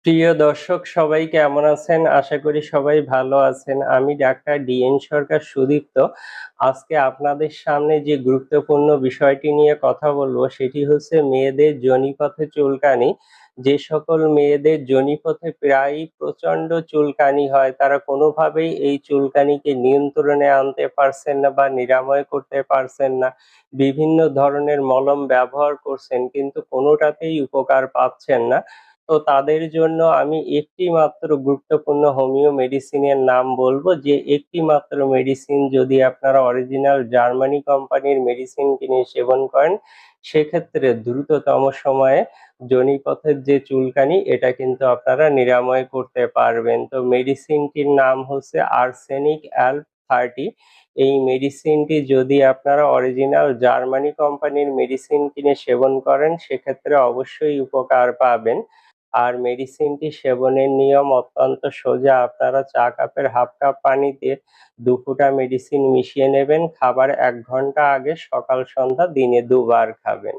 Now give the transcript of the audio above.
প্রিয় দর্শক সবাই কেমন আছেন? আশা করি সবাই ভালো আছেন। আমি ডাক্তার ডিএন সরকার সুদীপ্ত। আজকে আপনাদের সামনে যে গুরুত্বপূর্ণ বিষয়টি নিয়ে কথা বলব সেটি হচ্ছে মেয়েদের যোনিপথে চুলকানি। যে সকল মেয়েদের যোনিপথে প্রায়ই প্রচণ্ড চুলকানি হয় তারা কোনোভাবেই এই চুলকানিকে নিয়ন্ত্রণে আনতে পারছেন না বা নিরাময় করতে পারছেন না। বিভিন্ন ধরনের মলম ব্যবহার করছেন কিন্তু কোনোটাতেই উপকার পাচ্ছেন না। তো তাদের জন্য আমি একটি মাত্র গুরুত্বপূর্ণ হোমিও মেডিসিনের নাম বলবো যে একটি মাত্র মেডিসিন যদি আপনারা অরিজিনাল জার্মানি কোম্পানির মেডিসিন কিনে সেবন করেন সেক্ষেত্রে দ্রুততম সময়ে যোনিপথের যে চুলকানি এটা কিন্তু আপনারা নিরাময় করতে পারবেন। তো মেডিসিনটির নাম হচ্ছে আর্সেনিক অ্যালব 30। এই মেডিসিনটি যদি আপনারা অরিজিনাল জার্মানি কোম্পানির মেডিসিন কিনে সেবন করেন সেক্ষেত্রে অবশ্যই উপকার পাবেন। আর মেডিসিনটি সেবনের নিয়ম অত্যন্ত সোজা। আপনারা চা কাপের হাফ কাপ পানিতে ২ ফোঁটা মেডিসিন মিশিয়ে নেবেন। খাবার ১ ঘন্টা আগে সকাল সন্ধ্যা দিনে ২ বার খাবেন।